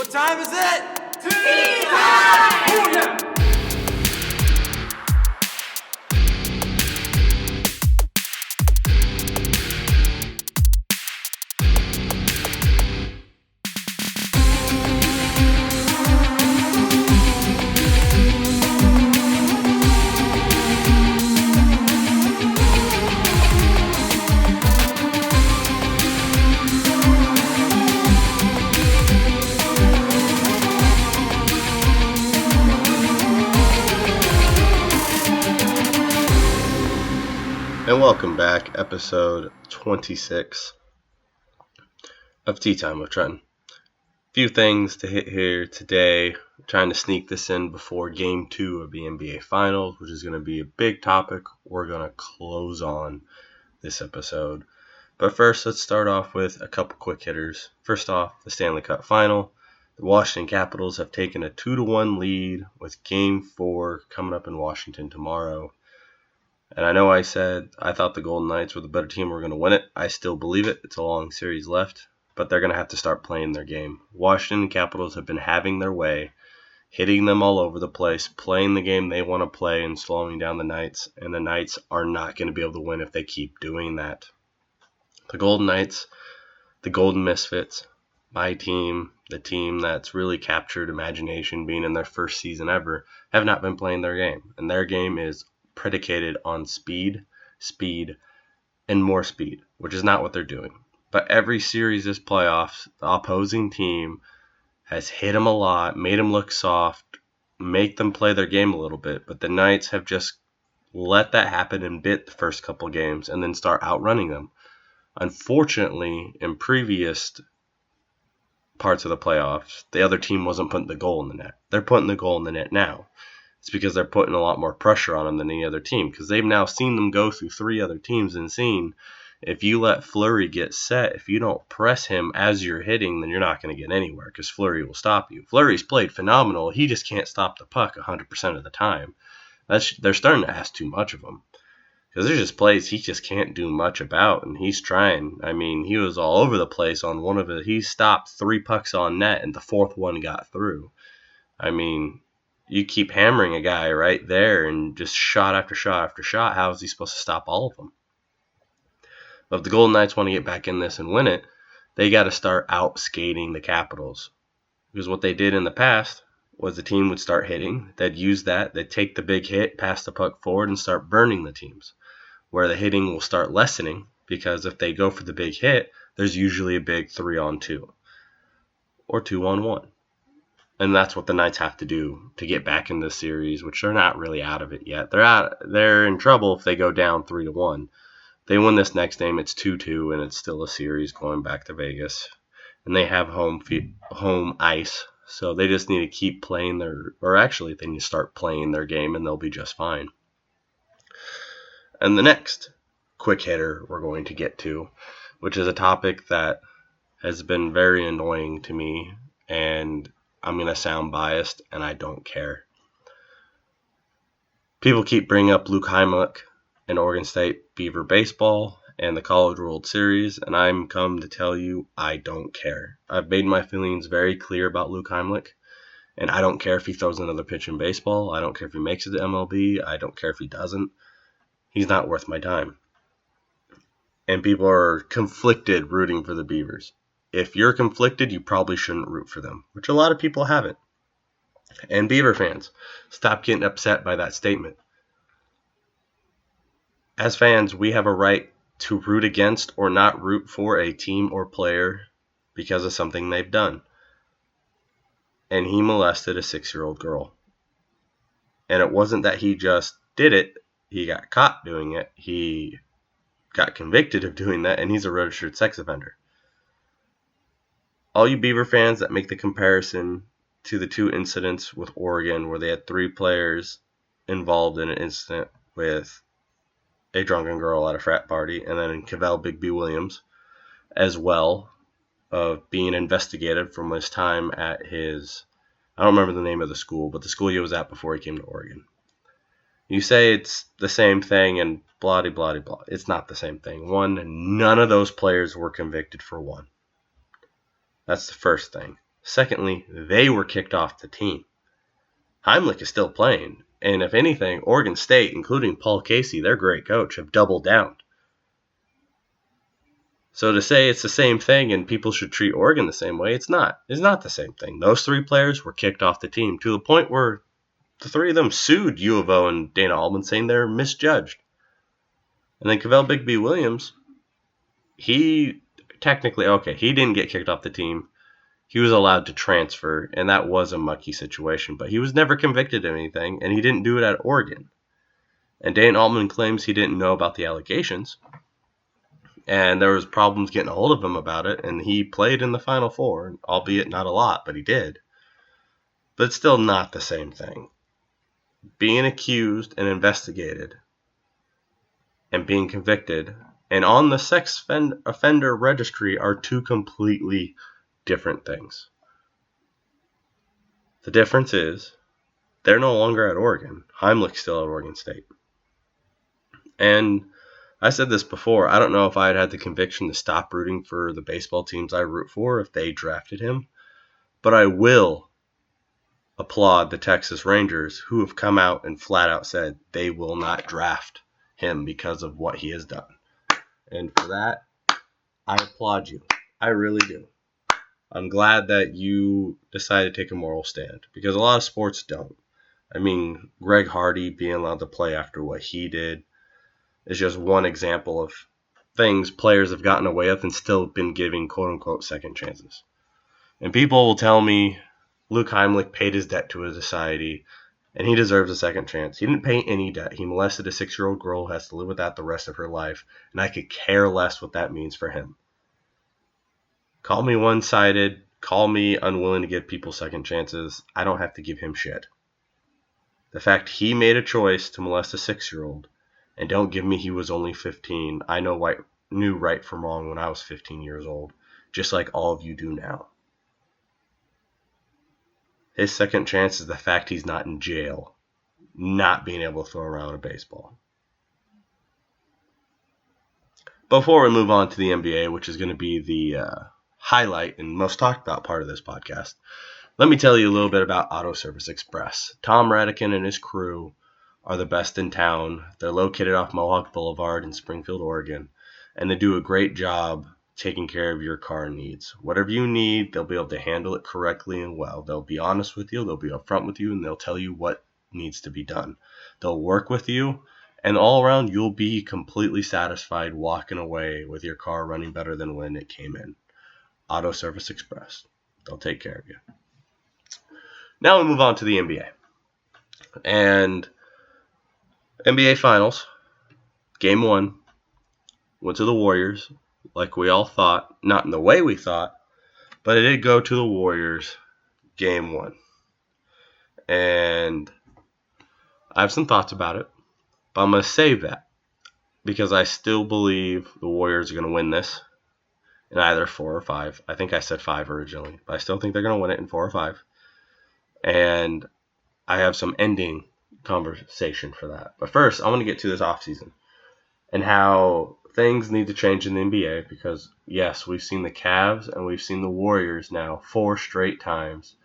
What time is it? Tea time! Oh, yeah. And welcome back, episode 26 of Tea Time with Trenton. Few things to hit here today. I'm trying to sneak this in before Game 2 of the NBA Finals, which is going to be a big topic we're going to close on this episode. But first, let's start off with a couple quick hitters. First off, the Stanley Cup Final. The Washington Capitals have taken a 2-1 lead with Game 4 coming up in Washington tomorrow. And I know I said I thought the Golden Knights were the better team, were going to win it. I still believe it. It's a long series left, but they're going to have to start playing their game. Washington Capitals have been having their way, hitting them all over the place, playing the game they want to play and slowing down the Knights, and the Knights are not going to be able to win if they keep doing that. The Golden Knights, the Golden Misfits, my team, the team that's really captured imagination being in their first season ever, have not been playing their game, and their game is predicated on speed, and more speed, which is not what they're doing. But every series this playoffs, the opposing team has hit them a lot, made them look soft, make them play their game a little bit. But the Knights have just let that happen and bit the first couple games and then start outrunning them. Unfortunately, in previous parts of the playoffs, the other team wasn't putting the goal in the net. They're putting the goal in the net now. It's because they're putting a lot more pressure on them than any other team, because they've now seen them go through 3 other teams and seen if you let Fleury get set, if you don't press him as you're hitting, then you're not going to get anywhere because Fleury will stop you. Fleury's played phenomenal. He just can't stop the puck 100% of the time. They're starting to ask too much of him, because there's just plays he just can't do much about, and he's trying. I mean, he was all over the place on one of it. He stopped 3 pucks on net, and the 4th one got through. I mean, you keep hammering a guy right there and just shot after shot after shot. How is he supposed to stop all of them? But if the Golden Knights want to get back in this and win it, they got to start out skating the Capitals. Because what they did in the past was the team would start hitting. They'd use that. They'd take the big hit, pass the puck forward, and start burning the teams. Where the hitting will start lessening, because if they go for the big hit, there's usually a big 3-on-2 or 2-on-1. And that's what the Knights have to do to get back in this series, which they're not really out of it yet. They're in trouble if they go down 3-1. They win this next game, it's 2-2, and it's still a series going back to Vegas. And they have home ice, so they just need to keep playing they need to start playing their game, and they'll be just fine. And the next quick hitter we're going to get to, which is a topic that has been very annoying to me, and I'm going to sound biased, and I don't care. People keep bringing up Luke Heimlick and Oregon State Beaver baseball and the College World Series, and I'm come to tell you I don't care. I've made my feelings very clear about Luke Heimlick, and I don't care if he throws another pitch in baseball. I don't care if he makes it to MLB. I don't care if he doesn't. He's not worth my time. And people are conflicted rooting for the Beavers. If you're conflicted, you probably shouldn't root for them, which a lot of people haven't. And Beaver fans, stop getting upset by that statement. As fans, we have a right to root against or not root for a team or player because of something they've done. And he molested a 6-year-old girl. And it wasn't that he just did it. He got caught doing it. He got convicted of doing that, and he's a registered sex offender. All you Beaver fans that make the comparison to the 2 incidents with Oregon where they had 3 players involved in an incident with a drunken girl at a frat party, and then in Cavell Bigby Williams as well, of being investigated from his time at I don't remember the name of the school, but the school he was at before he came to Oregon. You say it's the same thing and blah, blah, blah. It's not the same thing. One, none of those players were convicted for one. That's the first thing. Secondly, they were kicked off the team. Heimlick is still playing. And if anything, Oregon State, including Paul Casey, their great coach, have doubled down. So to say it's the same thing and people should treat Oregon the same way, it's not. It's not the same thing. Those three players were kicked off the team to the point where the three of them sued U of O and Dana Altman, saying they're misjudged. And then Cavell Bigby Williams, he didn't get kicked off the team. He was allowed to transfer, and that was a mucky situation. But he was never convicted of anything, and he didn't do it at Oregon. And Dana Altman claims he didn't know about the allegations. And there was problems getting a hold of him about it, and he played in the Final Four, albeit not a lot, but he did. But it's still not the same thing. Being accused and investigated and being convicted and on the sex offender registry are two completely different things. The difference is they're no longer at Oregon. Heimlick's still at Oregon State. And I said this before, I don't know if I had the conviction to stop rooting for the baseball teams I root for if they drafted him, but I will applaud the Texas Rangers, who have come out and flat out said they will not draft him because of what he has done. And for that, I applaud you. I really do. I'm glad that you decided to take a moral stand, because a lot of sports don't. I mean, Greg Hardy being allowed to play after what he did is just one example of things players have gotten away with and still been giving quote-unquote second chances. And people will tell me Luke Heimlick paid his debt to his society, and he deserves a second chance. He didn't pay any debt. He molested a 6-year-old girl who has to live with that the rest of her life, and I could care less what that means for him. Call me one-sided. Call me unwilling to give people second chances. I don't have to give him shit. The fact he made a choice to molest a 6-year-old, and don't give me he was only 15. I knew right from wrong when I was 15 years old, just like all of you do now. His second chance is the fact he's not in jail, not being able to throw around a baseball. Before we move on to the NBA, which is going to be the highlight and most talked about part of this podcast, let me tell you a little bit about Auto Service Express. Tom Radican and his crew are the best in town. They're located off Mohawk Boulevard in Springfield, Oregon, and they do a great job taking care of your car needs. Whatever you need, they'll be able to handle it correctly and well. They'll be honest with you, they'll be upfront with you, and they'll tell you what needs to be done. They'll work with you, and all around you'll be completely satisfied walking away with your car running better than when it came in. Auto Service Express. They'll take care of you. Now we move on to the NBA. And NBA Finals, Game 1, went to the Warriors, like we all thought. Not in the way we thought, but it did go to the Warriors, Game 1. And I have some thoughts about it, but I'm going to save that because I still believe the Warriors are going to win this in either 4 or 5. I think I said 5 originally, but I still think they're going to win it in 4 or 5. And I have some ending conversation for that. But first, I want to get to this offseason and how things need to change in the NBA because, yes, we've seen the Cavs and we've seen the Warriors now 4 straight times,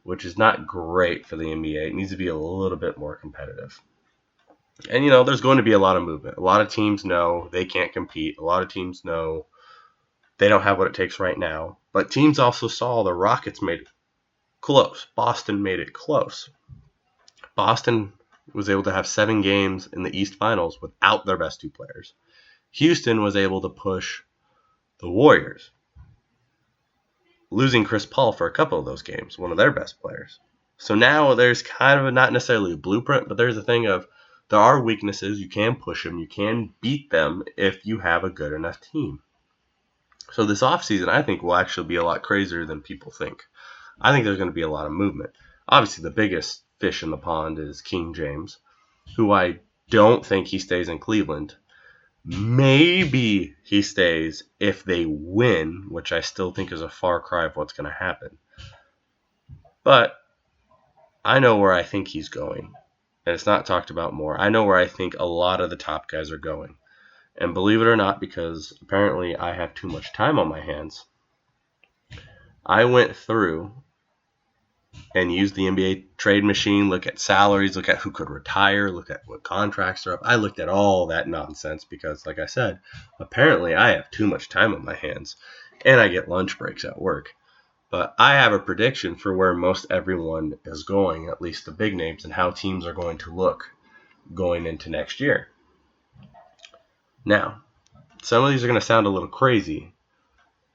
which is not great for the NBA. It needs to be a little bit more competitive. And, there's going to be a lot of movement. A lot of teams know they can't compete. A lot of teams know they don't have what it takes right now. But teams also saw the Rockets made it close. Boston made it close. Boston was able to have 7 games in the East Finals without their best 2 players. Houston was able to push the Warriors, losing Chris Paul for a couple of those games, one of their best players. So now there's kind of not necessarily a blueprint, but there's a thing of there are weaknesses. You can push them. You can beat them if you have a good enough team. So this offseason, I think, will actually be a lot crazier than people think. I think there's going to be a lot of movement. Obviously, the biggest fish in the pond is King James, who I don't think he stays in Cleveland. Maybe he stays if they win, which I still think is a far cry of what's going to happen. But I know where I think he's going, and it's not talked about more. I know where I think a lot of the top guys are going. And believe it or not, because apparently I have too much time on my hands, I went through and use the NBA trade machine, look at salaries, look at who could retire, look at what contracts are up. I looked at all that nonsense because, like I said, apparently I have too much time on my hands and I get lunch breaks at work. But I have a prediction for where most everyone is going, at least the big names, and how teams are going to look going into next year. Now, some of these are going to sound a little crazy,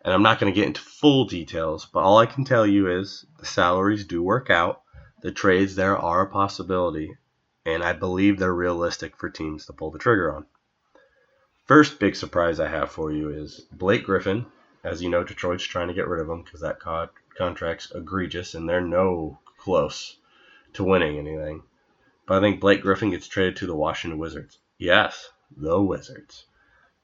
and I'm not going to get into full details, but all I can tell you is the salaries do work out. The trades there are a possibility, and I believe they're realistic for teams to pull the trigger on. First big surprise I have for you is Blake Griffin. As you know, Detroit's trying to get rid of him because that contract's egregious, and they're no close to winning anything. But I think Blake Griffin gets traded to the Washington Wizards. Yes, the Wizards.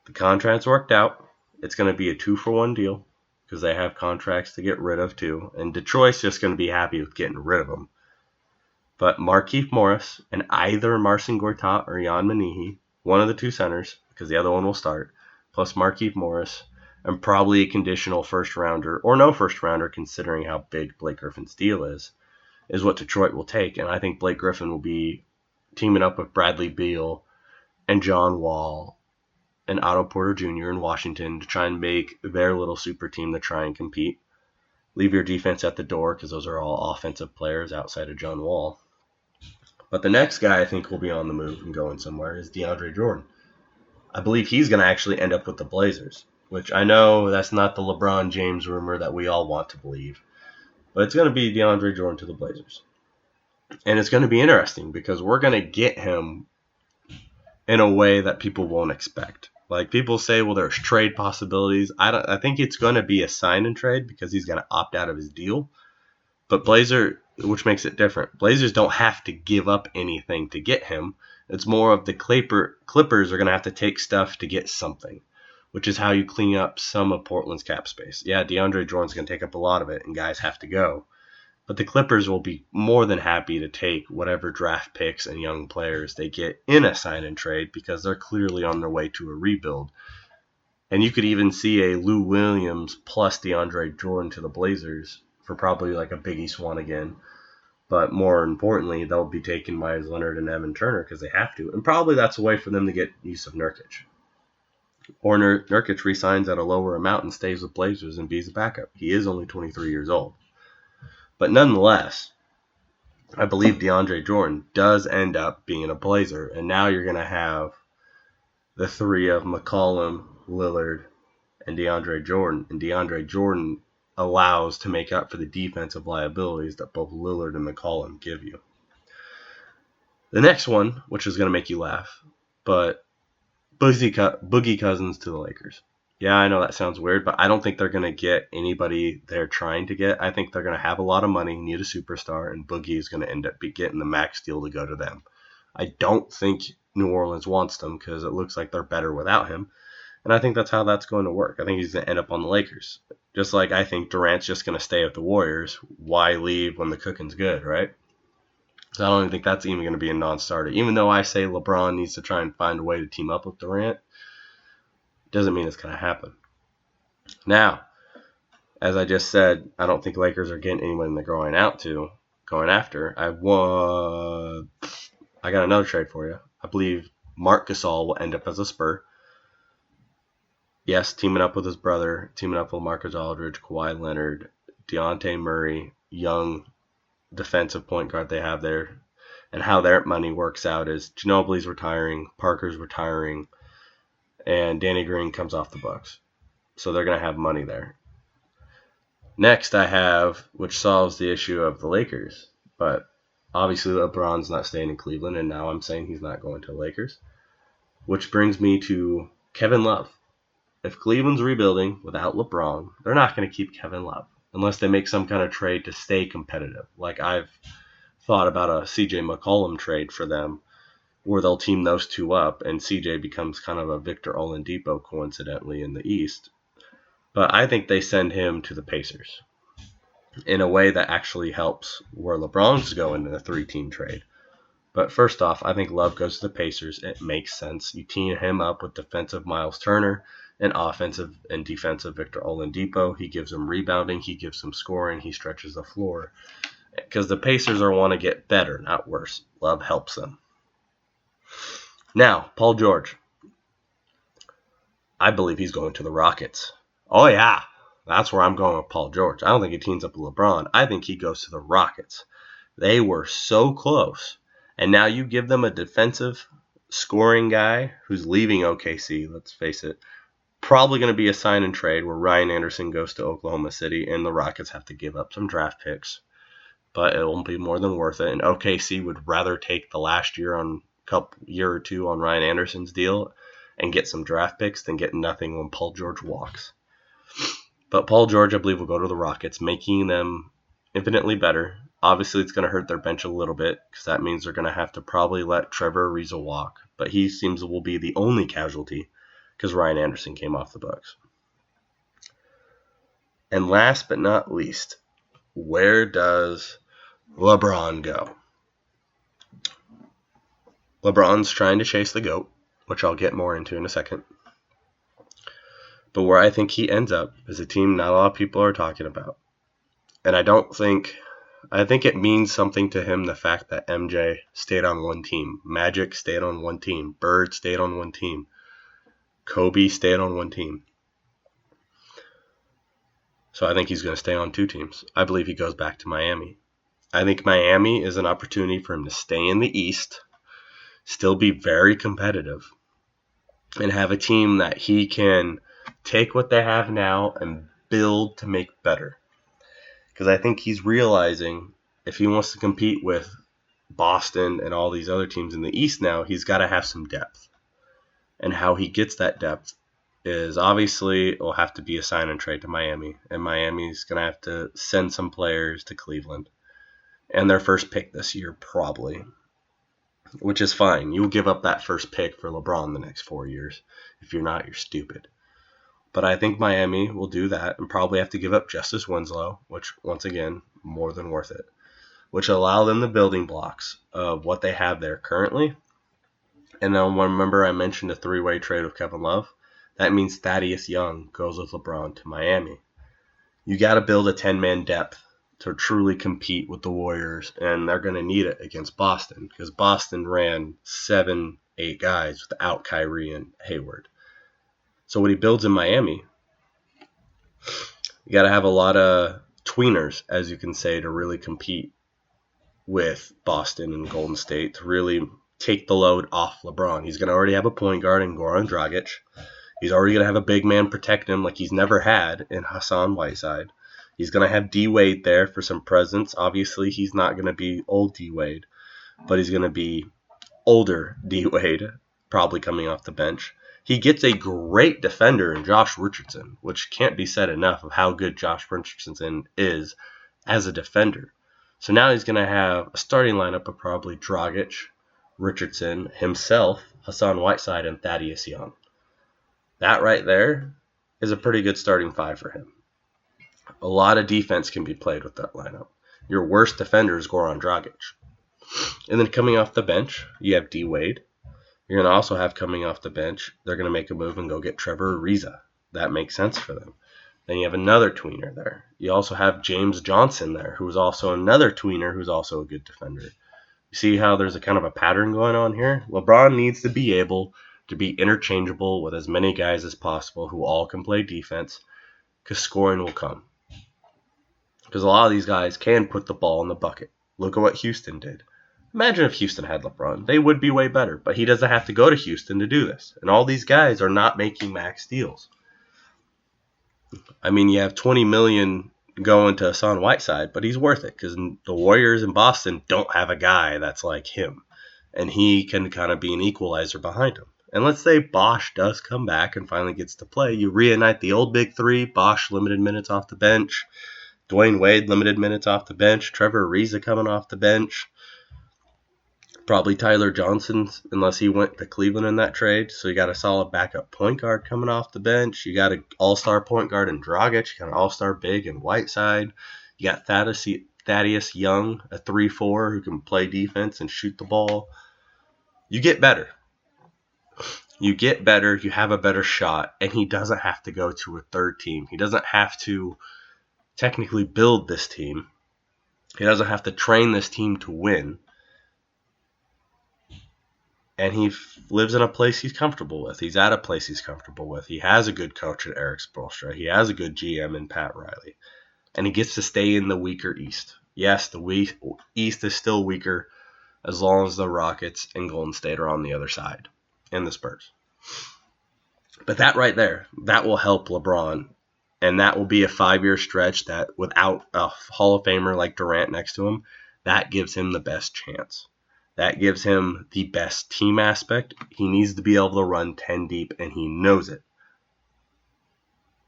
The contract's worked out. It's going to be a 2-for-1 deal because they have contracts to get rid of too. And Detroit's just going to be happy with getting rid of them. But Markieff Morris and either Marcin Gortat or Jan Manihi, one of the two centers, because the other one will start, plus Markieff Morris, and probably a conditional first-rounder, or no first-rounder considering how big Blake Griffin's deal is what Detroit will take. And I think Blake Griffin will be teaming up with Bradley Beal and John Wall and Otto Porter Jr. in Washington to try and make their little super team to try and compete. Leave your defense at the door because those are all offensive players outside of John Wall. But the next guy I think will be on the move and going somewhere is DeAndre Jordan. I believe he's going to actually end up with the Blazers, which I know that's not the LeBron James rumor that we all want to believe. But it's going to be DeAndre Jordan to the Blazers. And it's going to be interesting because we're going to get him in a way that people won't expect. Like people say, well, there's trade possibilities. I think it's going to be a sign and trade because he's going to opt out of his deal. But which makes it different. Blazers don't have to give up anything to get him. It's more of the Clippers are going to have to take stuff to get something, which is how you clean up some of Portland's cap space. Yeah, DeAndre Jordan's going to take up a lot of it, and guys have to go. But the Clippers will be more than happy to take whatever draft picks and young players they get in a sign and trade because they're clearly on their way to a rebuild. And you could even see a Lou Williams plus DeAndre Jordan to the Blazers for probably like a Big East one again. But more importantly, they'll be taking Myers Leonard and Evan Turner because they have to. And probably that's a way for them to get use of Nurkic. Or Nurkic resigns at a lower amount and stays with Blazers and be a backup. He is only 23 years old. But nonetheless, I believe DeAndre Jordan does end up being a Blazer. And now you're going to have the three of McCollum, Lillard, and DeAndre Jordan. And DeAndre Jordan allows to make up for the defensive liabilities that both Lillard and McCollum give you. The next one, which is going to make you laugh, but Boogie Cousins to the Lakers. Yeah, I know that sounds weird, but I don't think they're going to get anybody they're trying to get. I think they're going to have a lot of money, need a superstar, and Boogie is going to end up getting the max deal to go to them. I don't think New Orleans wants them because it looks like they're better without him, and I think that's how that's going to work. I think he's going to end up on the Lakers. Just like I think Durant's just going to stay with the Warriors. Why leave when the cooking's good, right? So I don't even think that's even going to be a non-starter. Even though I say LeBron needs to try and find a way to team up with Durant, doesn't mean it's going to happen. Now, as I just said, I don't think Lakers are getting anyone they're going after. I got another trade for you. I believe Marc Gasol will end up as a Spur. Yes, teaming up with his brother, teaming up with Marcus Aldridge, Kawhi Leonard, Dejounte Murray, young defensive point guard they have there. And how their money works out is Ginobili's retiring, Parker's retiring, and Danny Green comes off the Bucks. So they're going to have money there. Next I have, which solves the issue of the Lakers, but obviously LeBron's not staying in Cleveland, and now I'm saying he's not going to the Lakers. Which brings me to Kevin Love. If Cleveland's rebuilding without LeBron, they're not going to keep Kevin Love unless they make some kind of trade to stay competitive. Like I've thought about a CJ McCollum trade for them where they'll team those two up and CJ becomes kind of a Victor Oladipo coincidentally in the East. But I think they send him to the Pacers in a way that actually helps where LeBron's going in a 3-team trade. But first off, I think Love goes to the Pacers. It makes sense. You team him up with defensive Miles Turner and offensive and defensive Victor Oladipo. He gives him rebounding. He gives him scoring. He stretches the floor. because the Pacers want to get better, not worse. Love helps them. Now, Paul George. I believe he's going to the Rockets. Oh, yeah. That's where I'm going with Paul George. I don't think he teams up with LeBron. I think he goes to the Rockets. They were so close. And now you give them a defensive scoring guy who's leaving OKC, let's face it. Probably going to be a sign and trade where Ryan Anderson goes to Oklahoma City and the Rockets have to give up some draft picks. But it won't be more than worth it. And OKC would rather take the last year or two on Ryan Anderson's deal and get some draft picks than get nothing when Paul George walks. But Paul George, I believe, will go to the Rockets, making them infinitely better. Obviously, it's going to hurt their bench a little bit because that means they're going to have to probably let Trevor Ariza walk. But he seems will be the only casualty because Ryan Anderson came off the Bucks. And last but not least, where does LeBron go? LeBron's trying to chase the GOAT, which I'll get more into in a second. But where I think he ends up is a team not a lot of people are talking about. And I think it means something to him, the fact that MJ stayed on one team. Magic stayed on one team. Bird stayed on one team. Kobe stayed on one team. So I think he's going to stay on two teams. I believe he goes back to Miami. I think Miami is an opportunity for him to stay in the East, still be very competitive, and have a team that he can take what they have now and build to make better. Because I think he's realizing if he wants to compete with Boston and all these other teams in the East now, he's got to have some depth. And how he gets that depth is obviously it will have to be a sign and trade to Miami. And Miami's going to have to send some players to Cleveland. And their first pick this year, probably. Which is fine. You'll give up that first pick for LeBron the next 4 years. If you're not, you're stupid. But I think Miami will do that and probably have to give up Justice Winslow, which, once again, more than worth it. Which allow them the building blocks of what they have there currently. And then remember I mentioned a three-way trade with Kevin Love? That means Thaddeus Young goes with LeBron to Miami. You got to build a 10-man depth to truly compete with the Warriors, and they're going to need it against Boston because Boston ran 7-8 guys without Kyrie and Hayward. So what he builds in Miami, you got to have a lot of tweeners, as you can say, to really compete with Boston and Golden State, to really take the load off LeBron. He's going to already have a point guard in Goran Dragic. He's already going to have a big man protect him like he's never had in Hassan Whiteside. He's going to have D-Wade there for some presence. Obviously, he's not going to be old D-Wade, but he's going to be older D-Wade, probably coming off the bench. He gets a great defender in Josh Richardson, which can't be said enough of how good Josh Richardson is as a defender. So now he's going to have a starting lineup of probably Dragic, Richardson, himself, Hassan Whiteside, and Thaddeus Young. That right there is a pretty good starting five for him. A lot of defense can be played with that lineup. Your worst defender is Goran Dragic. And then coming off the bench, you have D-Wade. You're going to also have coming off the bench, they're going to make a move and go get Trevor Ariza. That makes sense for them. Then you have another tweener there. You also have James Johnson there, who's also another tweener who's also a good defender. You see how there's a kind of a pattern going on here? LeBron needs to be able to be interchangeable with as many guys as possible who all can play defense because scoring will come. Because a lot of these guys can put the ball in the bucket. Look at what Houston did. Imagine if Houston had LeBron. They would be way better. But he doesn't have to go to Houston to do this. And all these guys are not making max deals. I mean, you have $20 million going to Hassan Whiteside, but he's worth it because the Warriors in Boston don't have a guy that's like him. And he can kind of be an equalizer behind him. And let's say Bosh does come back and finally gets to play. You reunite the old big three. Bosh limited minutes off the bench. Dwayne Wade limited minutes off the bench. Trevor Ariza coming off the bench. Probably Tyler Johnson, unless he went to Cleveland in that trade. So you got a solid backup point guard coming off the bench. You got an all-star point guard in Dragic. You got an all-star big in Whiteside. You got Thaddeus Young, a 3-4 who can play defense and shoot the ball. You get better. You get better. You have a better shot. And he doesn't have to go to a third team. He doesn't have to technically build this team. He doesn't have to train this team to win. And he lives in a place he's comfortable with. He's at a place he's comfortable with. He has a good coach in Eric Spoelstra. He has a good GM in Pat Riley. And he gets to stay in the weaker East. Yes, the East is still weaker as long as the Rockets and Golden State are on the other side. And the Spurs. But that right there, that will help LeBron. And that will be a 5-year stretch that without a Hall of Famer like Durant next to him, that gives him the best chance. That gives him the best team aspect. He needs to be able to run 10 deep, and he knows it.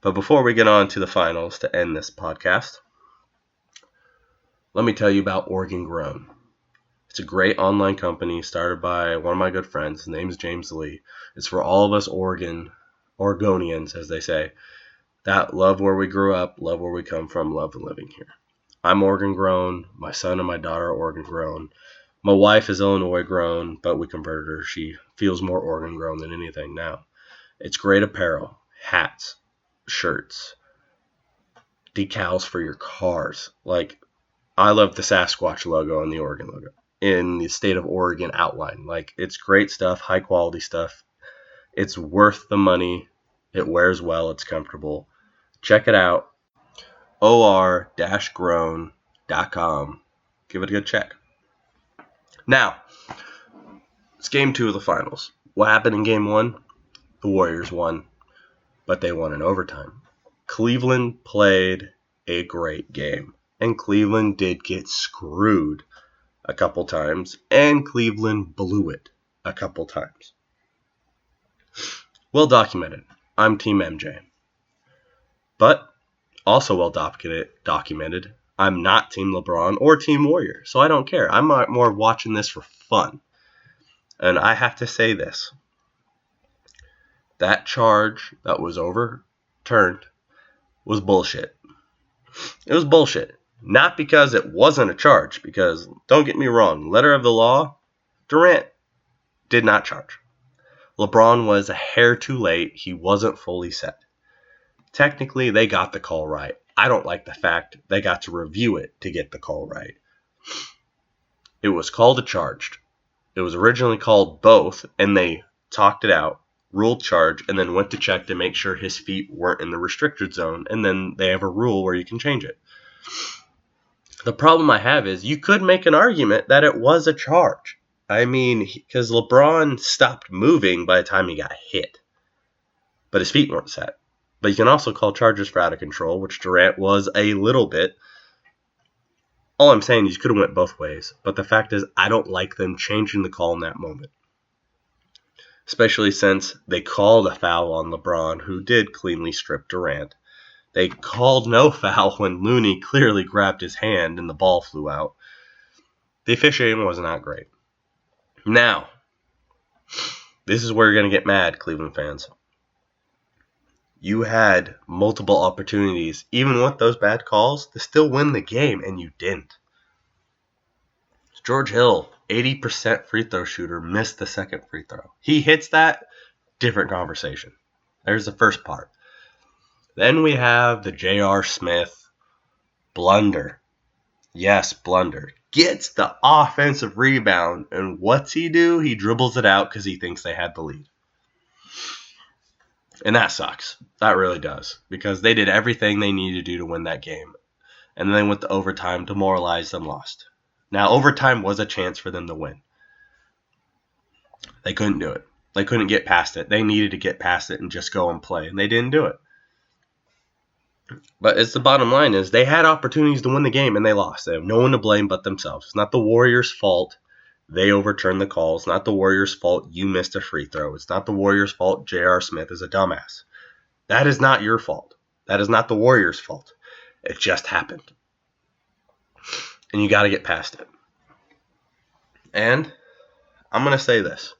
But before we get on to the finals to end this podcast, let me tell you about Oregon Grown. It's a great online company started by one of my good friends. His name is James Lee. It's for all of us Oregonians, as they say, that love where we grew up, love where we come from, love living here. I'm Oregon Grown. My son and my daughter are Oregon Grown. My wife is Illinois grown, but we converted her. She feels more Oregon grown than anything now. It's great apparel, hats, shirts, decals for your cars. Like, I love the Sasquatch logo and the Oregon logo in the state of Oregon outline. Like, it's great stuff, high quality stuff. It's worth the money. It wears well. It's comfortable. Check it out. or-grown.com. Give it a good check. Now, it's game 2 of the finals. What happened in game 1? The Warriors won, but they won in overtime. Cleveland played a great game, and Cleveland did get screwed a couple times, and Cleveland blew it a couple times. Well documented. I'm Team MJ. But also well documented, I'm not Team LeBron or Team Warrior, so I don't care. I'm more watching this for fun. And I have to say this. That charge that was overturned was bullshit. It was bullshit. Not because it wasn't a charge, because, don't get me wrong, letter of the law, Durant did not charge. LeBron was a hair too late. He wasn't fully set. Technically, they got the call right. I don't like the fact they got to review it to get the call right. It was called a charged. It was originally called both, and they talked it out, ruled charge, and then went to check to make sure his feet weren't in the restricted zone, and then they have a rule where you can change it. The problem I have is you could make an argument that it was a charge. I mean, because LeBron stopped moving by the time he got hit, but his feet weren't set. But you can also call charges for out of control, which Durant was a little bit. All I'm saying is you could have went both ways. But the fact is, I don't like them changing the call in that moment. Especially since they called a foul on LeBron, who did cleanly strip Durant. They called no foul when Looney clearly grabbed his hand and the ball flew out. The officiating was not great. Now, this is where you're going to get mad, Cleveland fans. You had multiple opportunities, even with those bad calls, to still win the game, and you didn't. George Hill, 80% free throw shooter, missed the second free throw. He hits that, different conversation. There's the first part. Then we have the J.R. Smith blunder. Yes, blunder. Gets the offensive rebound, and what's he do? He dribbles it out because he thinks they had the lead. And that sucks. That really does. Because they did everything they needed to do to win that game. And then they went to overtime, demoralized, and lost. Now, overtime was a chance for them to win. They couldn't do it. They couldn't get past it. They needed to get past it and just go and play. And they didn't do it. But it's the bottom line is they had opportunities to win the game and they lost. They have no one to blame but themselves. It's not the Warriors' fault they overturned the call. It's not the Warriors' fault you missed a free throw. It's not the Warriors' fault J.R. Smith is a dumbass. That is not your fault. That is not the Warriors' fault. It just happened. And you got to get past it. And I'm going to say this.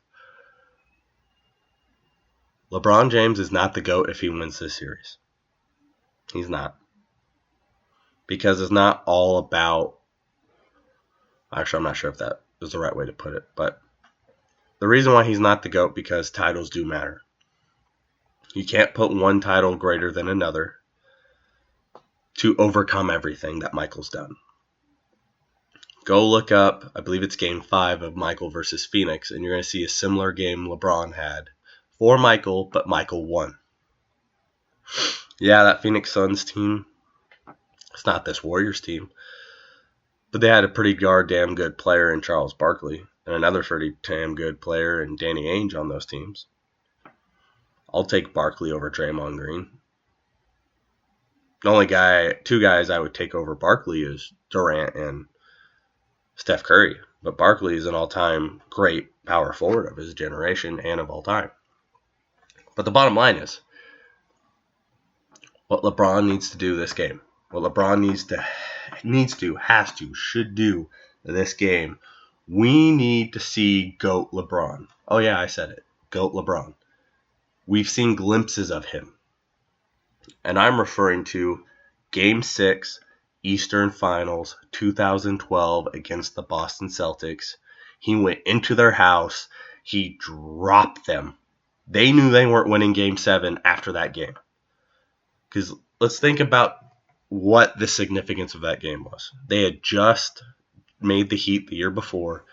LeBron James is not the GOAT if he wins this series. He's not. Because it's not all about... Actually, I'm not sure if that is the right way to put it. But the reason why he's not the GOAT because titles do matter. You can't put one title greater than another to overcome everything that Michael's done. Go look up, I believe it's Game 5 of Michael versus Phoenix, and you're going to see a similar game LeBron had for Michael, but Michael won. Yeah, that Phoenix Suns team, it's not this Warriors team, but they had a pretty goddamn good player in Charles Barkley and another pretty damn good player in Danny Ainge on those teams. I'll take Barkley over Draymond Green. The only two guys I would take over Barkley is Durant and Steph Curry. But Barkley is an all-time great power forward of his generation and of all time. But the bottom line is, what LeBron needs to do this game, what LeBron should do this game, we need to see GOAT LeBron. Oh yeah, I said it. GOAT LeBron. We've seen glimpses of him. And I'm referring to Game 6, Eastern Finals, 2012 against the Boston Celtics. He went into their house. He dropped them. They knew they weren't winning Game 7 after that game. Because let's think about what the significance of that game was. They had just made the Heat the year before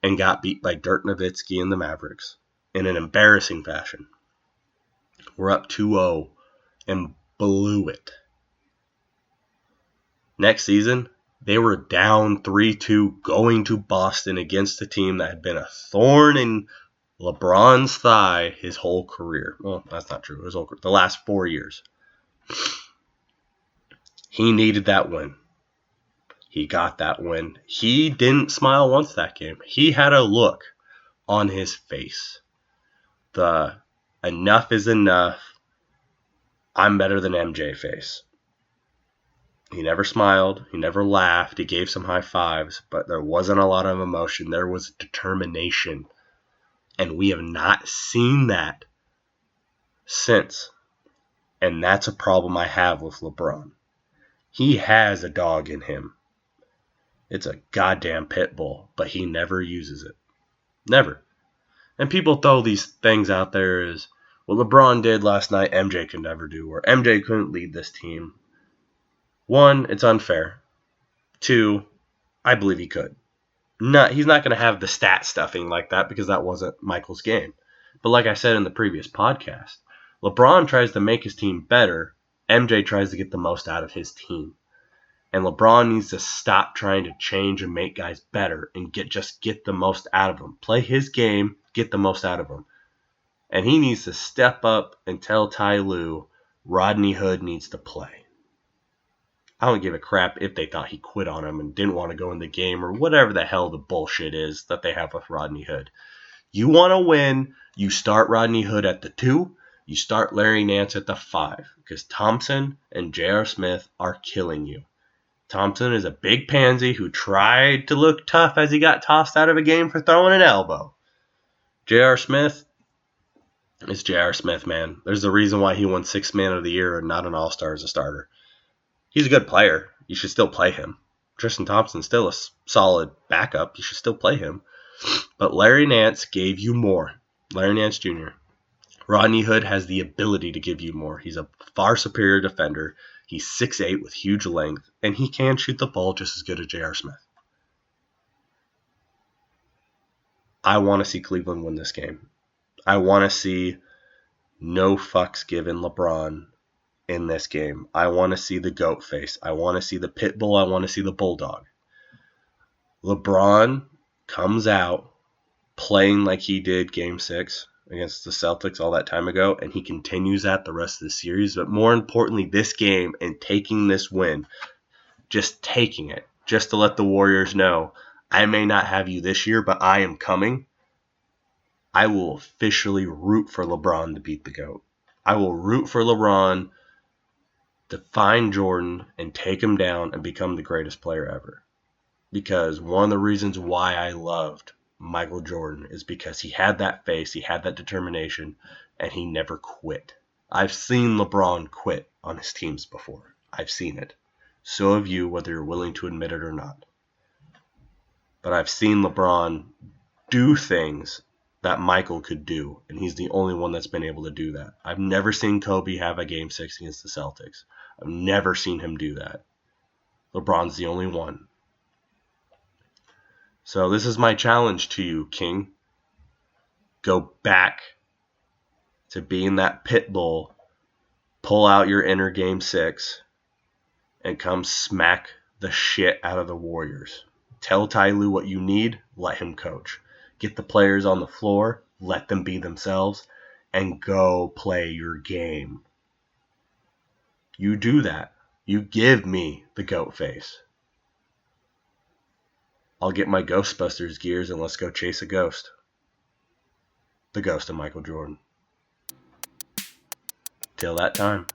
and got beat by Dirk Nowitzki and the Mavericks in an embarrassing fashion. We're up 2-0 and blew it. Next season, they were down 3-2 going to Boston against a team that had been a thorn in LeBron's thigh his whole career. Well, that's not true. The last 4 years. He needed that win. He got that win. He didn't smile once that game. He had a look on his face. The enough is enough, I'm better than MJ face. He never smiled. He never laughed. He gave some high fives, but there wasn't a lot of emotion. There was determination. And we have not seen that since. And that's a problem I have with LeBron. He has a dog in him. It's a goddamn pit bull, but he never uses it. Never. And people throw these things out there as, what LeBron did last night, MJ could never do, or MJ couldn't lead this team. 1, it's unfair. 2, I believe he could. He's not going to have the stat stuffing like that because that wasn't Michael's game. But like I said in the previous podcast, LeBron tries to make his team better. MJ tries to get the most out of his team. And LeBron needs to stop trying to change and make guys better and get the most out of them. Play his game, get the most out of them. And he needs to step up and tell Ty Lue Rodney Hood needs to play. I don't give a crap if they thought he quit on him and didn't want to go in the game or whatever the hell the bullshit is that they have with Rodney Hood. You want to win, you start Rodney Hood at the 2, you start Larry Nance at the 5, because Thompson and J.R. Smith are killing you. Thompson is a big pansy who tried to look tough as he got tossed out of a game for throwing an elbow. J.R. Smith is J.R. Smith, man. There's a reason why he won 6th Man of the Year and not an All-Star as a starter. He's a good player. You should still play him. Tristan Thompson's still a solid backup. You should still play him. But Larry Nance gave you more. Larry Nance Jr. Rodney Hood has the ability to give you more. He's a far superior defender. He's 6'8" with huge length, and he can shoot the ball just as good as J.R. Smith. I want to see Cleveland win this game. I want to see no fucks given LeBron in this game. I want to see the goat face. I want to see the pit bull. I want to see the bulldog. LeBron comes out playing like he did Game 6 against the Celtics all that time ago, and he continues that the rest of the series. But more importantly, this game and taking this win, just taking it, just to let the Warriors know, I may not have you this year, but I am coming. I will officially root for LeBron to beat the GOAT. I will root for LeBron to find Jordan and take him down and become the greatest player ever. Because one of the reasons why I loved Michael Jordan is because he had that face, he had that determination, and he never quit. I've seen LeBron quit on his teams before. I've seen it. So have you, whether you're willing to admit it or not. But I've seen LeBron do things that Michael could do, and he's the only one that's been able to do that. I've never seen Kobe have a Game 6 against the Celtics. I've never seen him do that. LeBron's the only one. So this is my challenge to you, King. Go back to being that pit bull, pull out your inner game 6, and come smack the shit out of the Warriors. Tell Ty Lue what you need, let him coach. Get the players on the floor, let them be themselves, and go play your game. You do that. You give me the goat face. I'll get my Ghostbusters gears and let's go chase a ghost. The ghost of Michael Jordan. Till that time.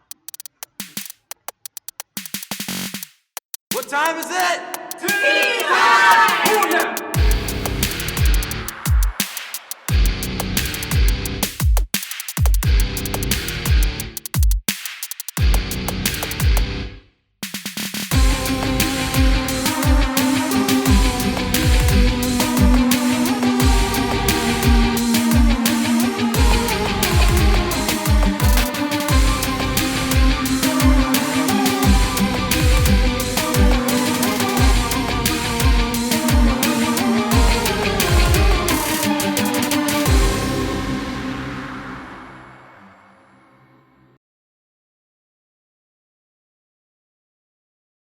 What time is it?